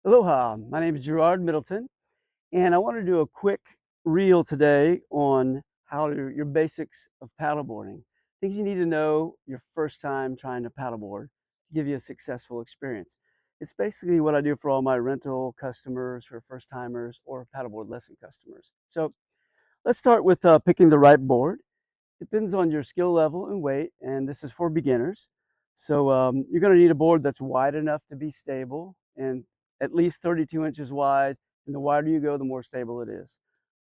Aloha, my name is Girard Middleton, and I want to do a quick reel today on your basics of paddleboarding. Things you need to know your first time trying to paddleboard to give you a successful experience. It's basically what I do for all my rental customers who are first timers or paddleboard lesson customers. So let's start with picking the right board. Depends on your skill level and weight, and this is for beginners. So you're going to need a board that's wide enough to be stable and at least 32 inches wide. And the wider you go, the more stable it is.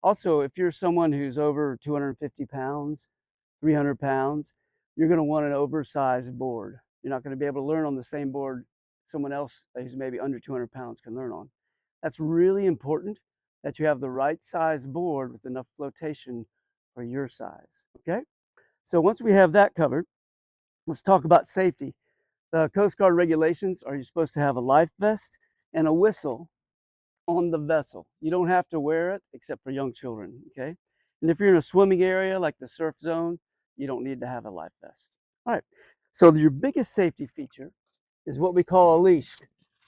Also, if you're someone who's over 250 pounds, 300 pounds, you're going to want an oversized board. You're not going to be able to learn on the same board someone else who's maybe under 200 pounds can learn on. That's really important that you have the right size board with enough flotation for your size, okay? So once we have that covered, let's talk about safety. The Coast Guard regulations are you're supposed to have a life vest and a whistle on the vessel. You don't have to wear it except for young children, okay? And if you're in a swimming area like the surf zone, you don't need to have a life vest. All right, so your biggest safety feature is what we call a leash.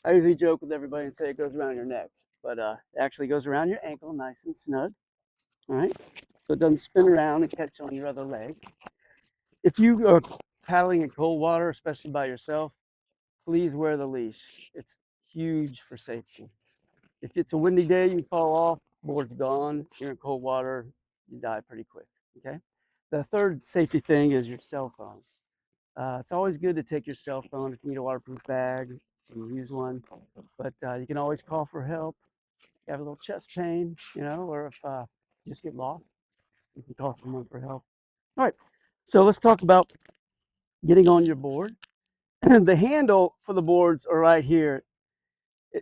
I usually joke with everybody and say it goes around your neck, but it actually goes around your ankle nice and snug, all right? So it doesn't spin around and catch on your other leg. If you are paddling in cold water, especially by yourself, please wear the leash. It's huge for safety. If it's a windy day, you fall off, board's gone, you're in cold water, you die pretty quick, okay? The third safety thing is your cell phone. It's always good to take your cell phone if you need a waterproof bag, you use one, but you can always call for help. You have a little chest pain, or if you just get lost, you can call someone for help. All right, so let's talk about getting on your board. The handle for the boards are right here.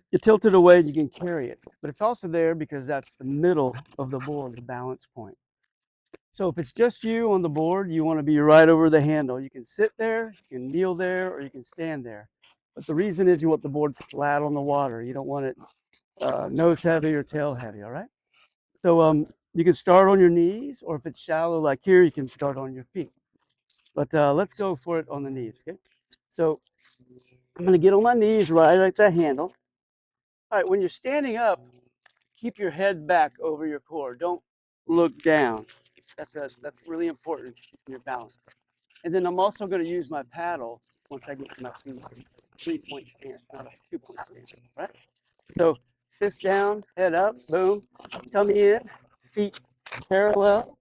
You tilt it away and you can carry it, but it's also there because that's the middle of the board, the balance point. So if it's just you on the board, you want to be right over the handle. You can sit there, you can kneel there, or you can stand there. But the reason is you want the board flat on the water. You don't want it nose heavy or tail heavy, all right? So you can start on your knees, or if it's shallow like here, you can start on your feet. But let's go for it on the knees, okay? So I'm going to get on my knees right at that handle. All right, when you're standing up, keep your head back over your core. Don't look down. That's really important in your balance. And then I'm also going to use my paddle once I get to my 3-point stance, not a 2-point stance. Right? So fist down, head up, boom, tummy in, feet parallel,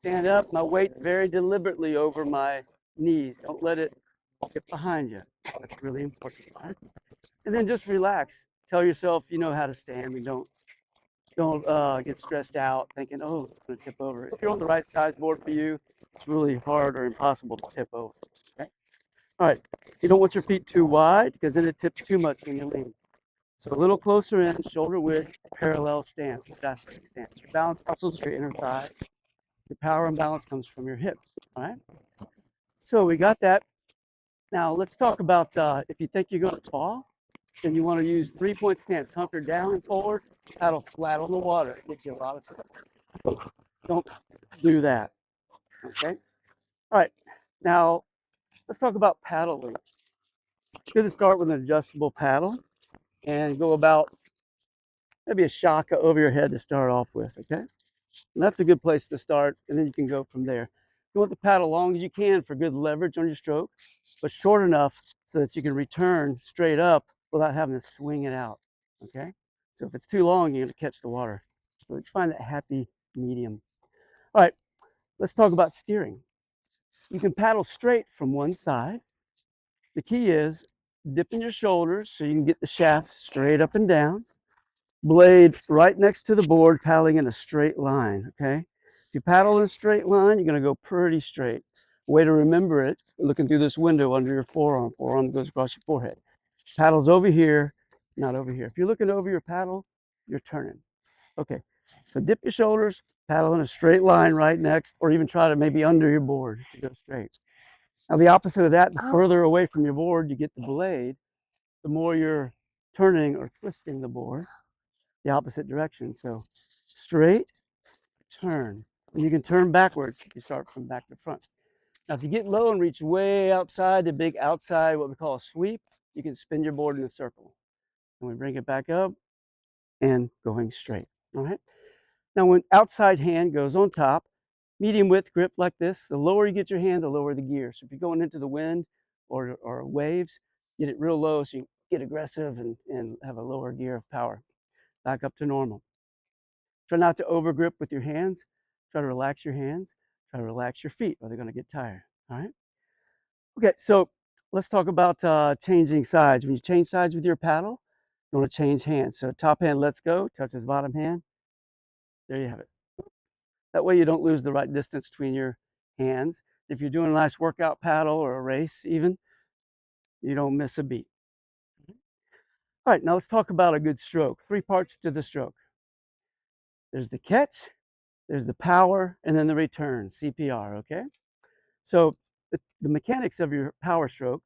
stand up, my weight very deliberately over my knees. Don't let it get behind you. That's really important. Right? And then just relax. Tell yourself you know how to stand. Don't get stressed out thinking, oh, it's going to tip over. If you're on the right size board for you, it's really hard or impossible to tip over. Okay? All right. You don't want your feet too wide because then it tips too much when you lean. So a little closer in, shoulder width, parallel stance, athletic stance. Your balance muscles are your inner thighs. Your power and balance comes from your hips. All right. So we got that. Now let's talk about if you think you're going to fall, then you want to use 3-point stance, hunker down and forward, paddle flat on the water. It gives you a lot of support. Don't do that. Okay. All right. Now let's talk about paddle length. It's good to start with an adjustable paddle and go about maybe a shaka over your head to start off with. Okay. And that's a good place to start, and then you can go from there. You want the paddle long as you can for good leverage on your stroke, but short enough so that you can return straight up without having to swing it out. Okay. So if it's too long, you're going to catch the water. So let's find that happy medium. All right. Let's talk about steering. You can paddle straight from one side. The key is dipping your shoulders so you can get the shaft straight up and down. Blade right next to the board, paddling in a straight line, okay? If you paddle in a straight line, you're going to go pretty straight. Way to remember it, looking through this window under your forearm. Forearm goes across your forehead. Paddle's over here, not over here. If you're looking over your paddle, you're turning. Okay, so dip your shoulders, paddle in a straight line right next, or even try to maybe under your board to go straight. Now the opposite of that, the further away from your board you get the blade, the more you're turning or twisting the board the opposite direction. So straight, turn. And you can turn backwards if you start from back to front. Now if you get low and reach way outside, the big outside, what we call a sweep, you can spin your board in a circle. and we bring it back up and going straight. All right. Now, when outside hand goes on top, medium width grip like this, the lower you get your hand, the lower the gear. So if you're going into the wind or waves, get it real low so you get aggressive and have a lower gear of power. Back up to normal. Try not to over grip with your hands. Try to relax your hands. Try to relax your feet or they're going to get tired. All right. Okay, so let's talk about changing sides. When you change sides with your paddle, you want to change hands. So top hand lets go, touches bottom hand. There you have it. That way you don't lose the right distance between your hands. If you're doing a nice workout paddle or a race even, you don't miss a beat. All right, now let's talk about a good stroke. 3 parts to the stroke. There's the catch, there's the power, and then the return, CPR, okay? So the mechanics of your power stroke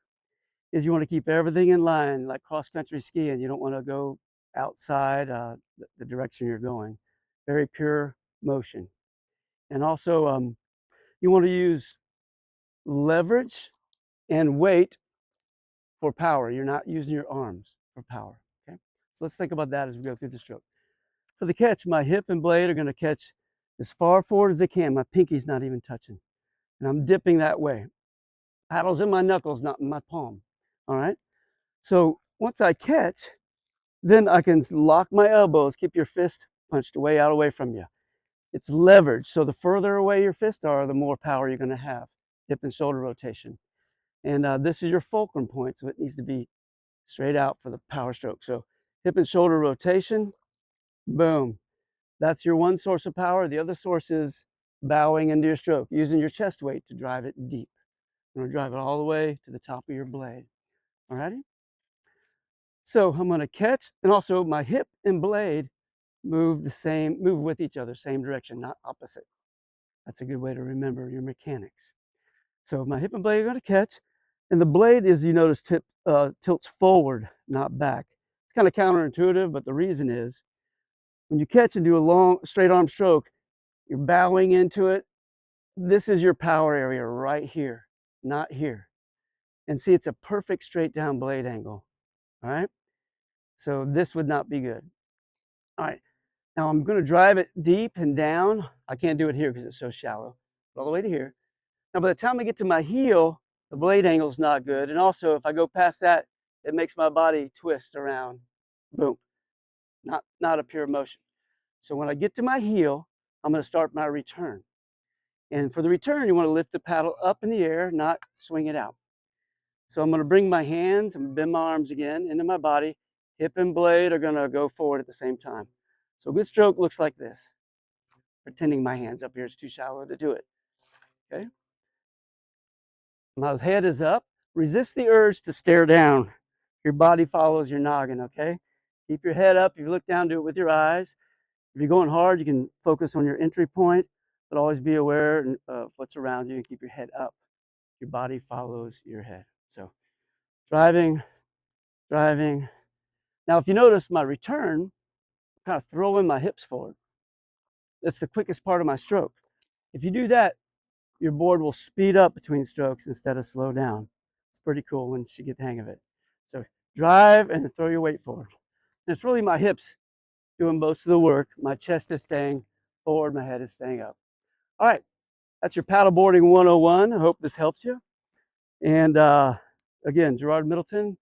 is you want to keep everything in line, like cross-country skiing. You don't want to go outside the direction you're going. Very pure motion. And also, you want to use leverage and weight for power. You're not using your arms for power, okay? So let's think about that as we go through the stroke. For the catch, my hip and blade are going to catch as far forward as they can. My pinky's not even touching. And I'm dipping that way. Paddle's in my knuckles, not in my palm, all right? So once I catch, then I can lock my elbows, keep your fist punched way out away from you. It's leverage. So the further away your fists are, the more power you're going to have. Hip and shoulder rotation. And this is your fulcrum point, so it needs to be straight out for the power stroke. So hip and shoulder rotation, boom. That's your one source of power. The other source is bowing into your stroke, using your chest weight to drive it deep. You're going to drive it all the way to the top of your blade. All righty? So I'm going to catch, and also my hip and blade move with each other, same direction, not opposite. That's a good way to remember your mechanics. So my hip and blade are going to catch, and the blade, as you notice, tilts forward, not back. It's kind of counterintuitive, but the reason is when you catch and do a long straight arm stroke, you're bowing into it. This is your power area right here, not here. And see, it's a perfect straight down blade angle. All right. So this would not be good. All right. Now I'm going to drive it deep and down. I can't do it here because it's so shallow. All the way to here. Now by the time I get to my heel, the blade angle is not good. And also if I go past that, it makes my body twist around. Boom. Not a pure motion. So when I get to my heel, I'm going to start my return. And for the return, you want to lift the paddle up in the air, not swing it out. So I'm going to bring my hands and bend my arms again into my body. Hip and blade are going to go forward at the same time. So a good stroke looks like this. Pretending my hand's up here is too shallow to do it. Okay. My head is up. Resist the urge to stare down. Your body follows your noggin, okay? Keep your head up. If you look down, do it with your eyes. If you're going hard, you can focus on your entry point, but always be aware of what's around you and keep your head up. Your body follows your head. So driving, driving. Now, if you notice my return, I'm kind of throwing my hips forward. That's the quickest part of my stroke. If you do that, your board will speed up between strokes instead of slow down. It's pretty cool once you get the hang of it. So drive and throw your weight forward. And it's really my hips doing most of the work. My chest is staying forward, my head is staying up. All right, that's your paddleboarding 101. I hope this helps you. And again, Girard Middleton.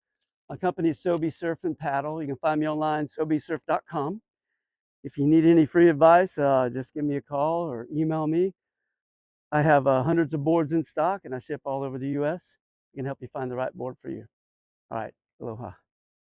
My company is SoBe Surf and Paddle. You can find me online, sobesurf.com. If you need any free advice, just give me a call or email me. I have hundreds of boards in stock and I ship all over the US. I can help you find the right board for you. All right, aloha.